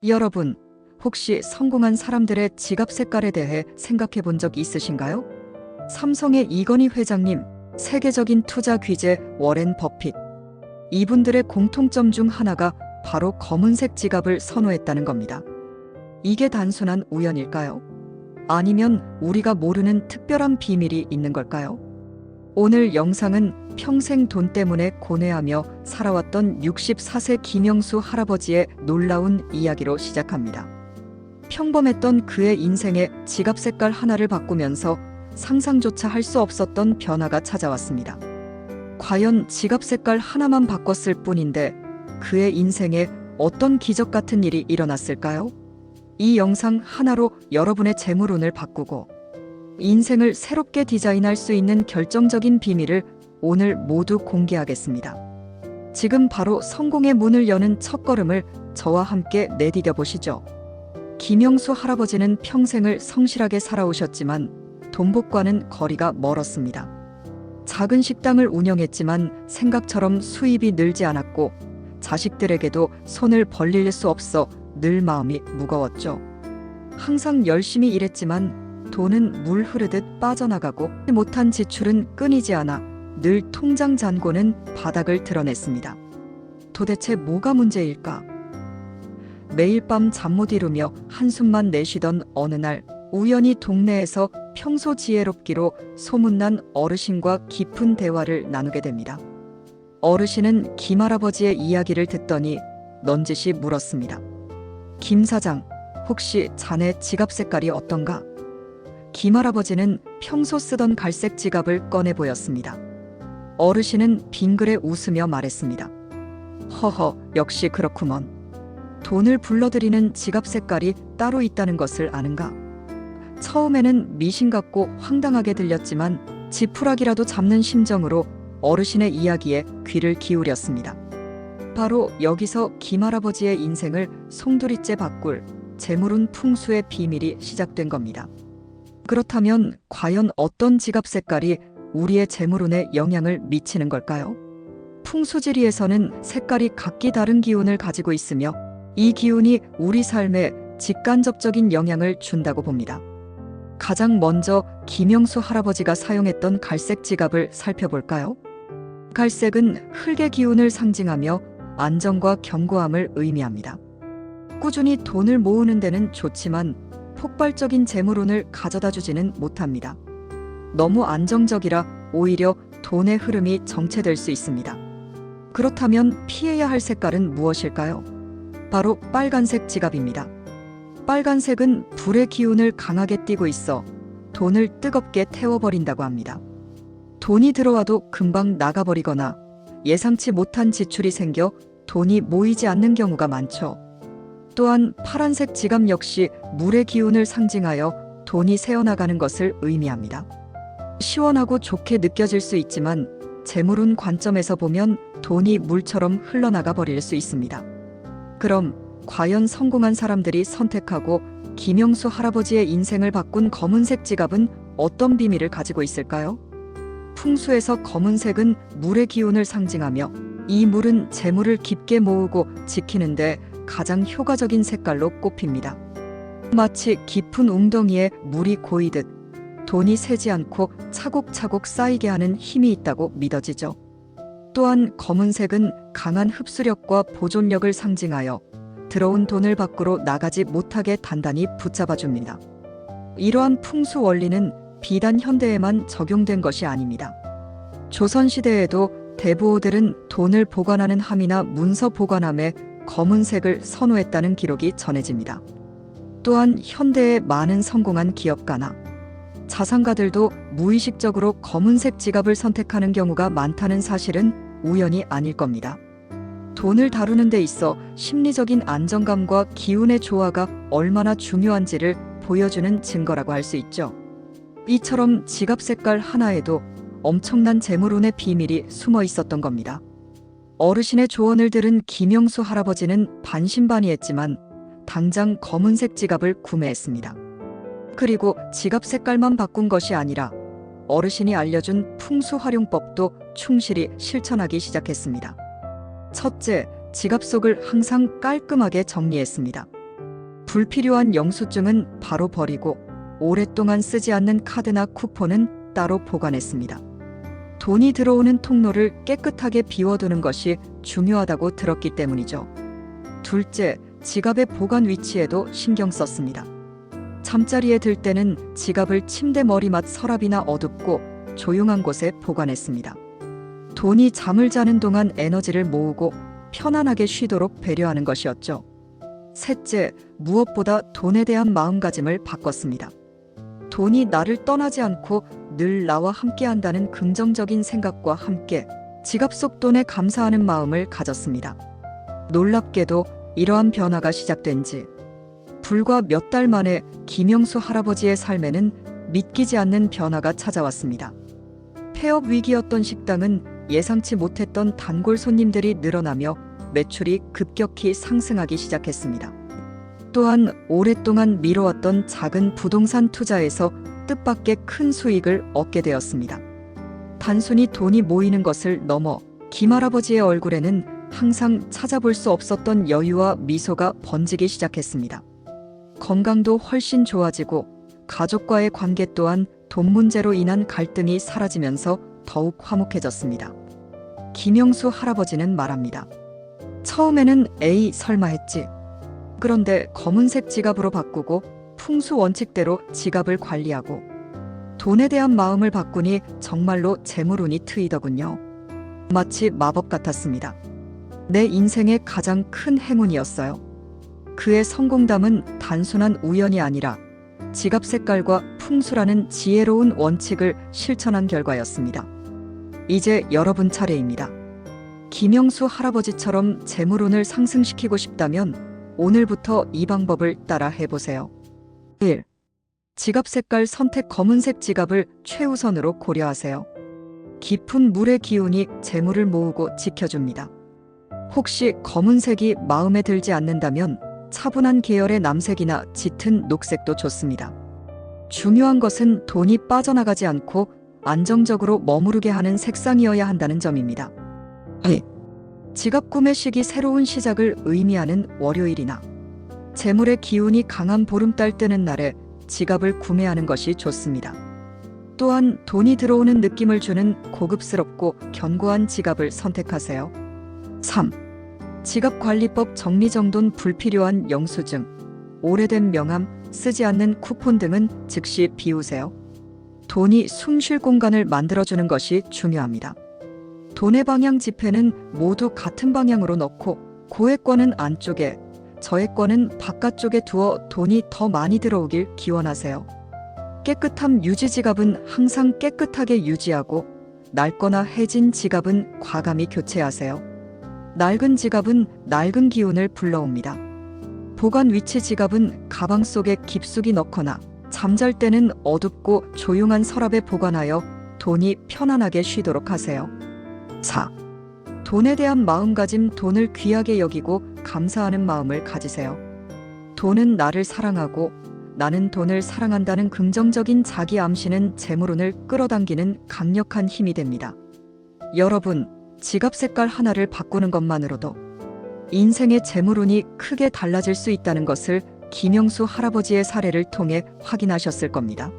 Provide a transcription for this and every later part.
여러분, 혹시 성공한 사람들의 지갑 색깔에 대해 생각해 본 적 있으신가요? 삼성의 이건희 회장님, 세계적인 투자 귀재 워렌 버핏. 이분들의 공통점 중 하나가 바로 검은색 지갑을 선호했다는 겁니다. 이게 단순한 우연일까요? 아니면 우리가 모르는 특별한 비밀이 있는 걸까요? 오늘 영상은 평생 돈 때문에 고뇌하며 살아왔던 64세 김영수 할아버지의 놀라운 이야기로 시작합니다. 평범했던 그의 인생에 지갑 색깔 하나를 바꾸면서 상상조차 할 수 없었던 변화가 찾아왔습니다. 과연 지갑 색깔 하나만 바꿨을 뿐인데 그의 인생에 어떤 기적 같은 일이 일어났을까요? 이 영상 하나로 여러분의 재물운을 바꾸고 인생을 새롭게 디자인할 수 있는 결정적인 비밀을 오늘 모두 공개하겠습니다. 지금 바로 성공의 문을 여는 첫걸음을 저와 함께 내디뎌 보시죠. 김영수 할아버지는 평생을 성실하게 살아오셨지만 돈복과는 거리가 멀었습니다. 작은 식당을 운영했지만 생각처럼 수입이 늘지 않았고 자식들에게도 손을 벌릴 수 없어 늘 마음이 무거웠죠. 항상 열심히 일했지만 돈은 물 흐르듯 빠져나가고 못한 지출은 끊이지 않아 늘 통장 잔고는 바닥을 드러냈습니다. 도대체 뭐가 문제일까? 매일 밤 잠 못 이루며 한숨만 내쉬던 어느 날 우연히 동네에서 평소 지혜롭기로 소문난 어르신과 깊은 대화를 나누게 됩니다. 어르신은 김할아버지의 이야기를 듣더니 넌지시 물었습니다. 김 사장, 혹시 자네 지갑 색깔이 어떤가? 김할아버지는 평소 쓰던 갈색 지갑을 꺼내 보였습니다. 어르신은 빙그레 웃으며 말했습니다. 허허, 역시 그렇구먼. 돈을 불러들이는 지갑 색깔이 따로 있다는 것을 아는가? 처음에는 미신 같고 황당하게 들렸지만 지푸라기라도 잡는 심정으로 어르신의 이야기에 귀를 기울였습니다. 바로 여기서 김할아버지의 인생을 송두리째 바꿀 재물운 풍수의 비밀이 시작된 겁니다. 그렇다면 과연 어떤 지갑 색깔이 우리의 재물운에 영향을 미치는 걸까요? 풍수지리에서는 색깔이 각기 다른 기운을 가지고 있으며 이 기운이 우리 삶에 직간접적인 영향을 준다고 봅니다. 가장 먼저 김영수 할아버지가 사용했던 갈색 지갑을 살펴볼까요? 갈색은 흙의 기운을 상징하며 안정과 견고함을 의미합니다. 꾸준히 돈을 모으는 데는 좋지만 폭발적인 재물운을 가져다 주지는 못합니다. 너무 안정적이라 오히려 돈의 흐름이 정체될 수 있습니다. 그렇다면 피해야 할 색깔은 무엇일까요? 바로 빨간색 지갑입니다. 빨간색은 불의 기운을 강하게 띠고 있어 돈을 뜨겁게 태워버린다고 합니다. 돈이 들어와도 금방 나가버리거나 예상치 못한 지출이 생겨 돈이 모이지 않는 경우가 많죠. 또한 파란색 지갑 역시 물의 기운을 상징하여 돈이 새어나가는 것을 의미합니다. 시원하고 좋게 느껴질 수 있지만 재물운 관점에서 보면 돈이 물처럼 흘러나가 버릴 수 있습니다. 그럼 과연 성공한 사람들이 선택하고 김영수 할아버지의 인생을 바꾼 검은색 지갑은 어떤 비밀을 가지고 있을까요? 풍수에서 검은색은 물의 기운을 상징하며 이 물은 재물을 깊게 모으고 지키는데 가장 효과적인 색깔로 꼽힙니다. 마치 깊은 웅덩이에 물이 고이듯 돈이 새지 않고 차곡차곡 쌓이게 하는 힘이 있다고 믿어지죠. 또한 검은색은 강한 흡수력과 보존력을 상징하여 들어온 돈을 밖으로 나가지 못하게 단단히 붙잡아줍니다. 이러한 풍수 원리는 비단 현대에만 적용된 것이 아닙니다. 조선시대에도 대부호들은 돈을 보관하는 함이나 문서 보관함에 검은색을 선호했다는 기록이 전해집니다. 또한 현대의 많은 성공한 기업가나 자산가들도 무의식적으로 검은색 지갑을 선택하는 경우가 많다는 사실은 우연이 아닐 겁니다. 돈을 다루는 데 있어 심리적인 안정감과 기운의 조화가 얼마나 중요한지를 보여주는 증거라고 할 수 있죠. 이처럼 지갑 색깔 하나에도 엄청난 재물운의 비밀이 숨어 있었던 겁니다. 어르신의 조언을 들은 김영수 할아버지는 반신반의했지만 당장 검은색 지갑을 구매했습니다. 그리고 지갑 색깔만 바꾼 것이 아니라 어르신이 알려준 풍수 활용법도 충실히 실천하기 시작했습니다. 첫째, 지갑 속을 항상 깔끔하게 정리했습니다. 불필요한 영수증은 바로 버리고 오랫동안 쓰지 않는 카드나 쿠폰은 따로 보관했습니다. 돈이 들어오는 통로를 깨끗하게 비워두는 것이 중요하다고 들었기 때문이죠. 둘째, 지갑의 보관 위치에도 신경 썼습니다. 잠자리에 들 때는 지갑을 침대 머리맡 서랍이나 어둡고 조용한 곳에 보관했습니다. 돈이 잠을 자는 동안 에너지를 모으고 편안하게 쉬도록 배려하는 것이었죠. 셋째, 무엇보다 돈에 대한 마음가짐을 바꿨습니다. 돈이 나를 떠나지 않고 늘 나와 함께한다는 긍정적인 생각과 함께 지갑 속 돈에 감사하는 마음을 가졌습니다. 놀랍게도 이러한 변화가 시작된 지 불과 몇 달 만에 김영수 할아버지의 삶에는 믿기지 않는 변화가 찾아왔습니다. 폐업 위기였던 식당은 예상치 못했던 단골 손님들이 늘어나며 매출이 급격히 상승하기 시작했습니다. 또한 오랫동안 미뤄왔던 작은 부동산 투자에서 뜻밖의 큰 수익을 얻게 되었습니다. 단순히 돈이 모이는 것을 넘어 김할아버지의 얼굴에는 항상 찾아볼 수 없었던 여유와 미소가 번지기 시작했습니다. 건강도 훨씬 좋아지고 가족과의 관계 또한 돈 문제로 인한 갈등이 사라지면서 더욱 화목해졌습니다. 김영수 할아버지는 말합니다. 처음에는 에이 설마 했지. 그런데 검은색 지갑으로 바꾸고 풍수 원칙대로 지갑을 관리하고 돈에 대한 마음을 바꾸니 정말로 재물운이 트이더군요. 마치 마법 같았습니다. 내 인생의 가장 큰 행운이었어요. 그의 성공담은 단순한 우연이 아니라 지갑 색깔과 풍수라는 지혜로운 원칙을 실천한 결과였습니다. 이제 여러분 차례입니다. 김영수 할아버지처럼 재물운을 상승시키고 싶다면 오늘부터 이 방법을 따라 해보세요. 1. 지갑 색깔 선택. 검은색 지갑을 최우선으로 고려하세요. 깊은 물의 기운이 재물을 모으고 지켜줍니다. 혹시 검은색이 마음에 들지 않는다면 차분한 계열의 남색이나 짙은 녹색도 좋습니다. 중요한 것은 돈이 빠져나가지 않고 안정적으로 머무르게 하는 색상이어야 한다는 점입니다. 2. 지갑 구매 시기. 새로운 시작을 의미하는 월요일이나 재물의 기운이 강한 보름달 뜨는 날에 지갑을 구매하는 것이 좋습니다. 또한 돈이 들어오는 느낌을 주는 고급스럽고 견고한 지갑을 선택하세요. 3. 지갑 관리법. 정리정돈. 불필요한 영수증, 오래된 명함, 쓰지 않는 쿠폰 등은 즉시 비우세요. 돈이 숨 쉴 공간을 만들어주는 것이 중요합니다. 돈의 방향 지폐는 모두 같은 방향으로 넣고 고의 권은 안쪽에, 저의 권은 바깥쪽에 두어 돈이 더 많이 들어오길 기원하세요. 깨끗함 유지. 지갑은 항상 깨끗하게 유지하고 낡거나 해진 지갑은 과감히 교체하세요. 낡은 지갑은 낡은 기운을 불러옵니다. 보관 위치. 지갑은 가방 속에 깊숙이 넣거나 잠잘 때는 어둡고 조용한 서랍에 보관하여 돈이 편안하게 쉬도록 하세요. 4. 돈에 대한 마음가짐. 돈을 귀하게 여기고 감사하는 마음을 가지세요. 돈은 나를 사랑하고 나는 돈을 사랑한다는 긍정적인 자기 암시는 재물운을 끌어당기는 강력한 힘이 됩니다. 여러분, 지갑 색깔 하나를 바꾸는 것만으로도 인생의 재물운이 크게 달라질 수 있다는 것을 김영수 할아버지의 사례를 통해 확인하셨을 겁니다.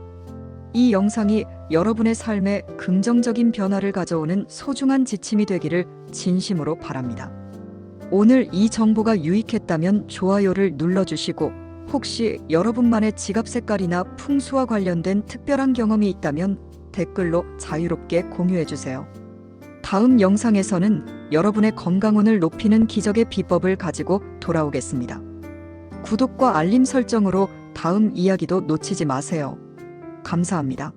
이 영상이 여러분의 삶에 긍정적인 변화를 가져오는 소중한 지침이 되기를 진심으로 바랍니다. 오늘 이 정보가 유익했다면 좋아요를 눌러주시고, 혹시 여러분만의 지갑 색깔이나 풍수와 관련된 특별한 경험이 있다면 댓글로 자유롭게 공유해주세요. 다음 영상에서는 여러분의 건강운을 높이는 기적의 비법을 가지고 돌아오겠습니다. 구독과 알림 설정으로 다음 이야기도 놓치지 마세요. 감사합니다.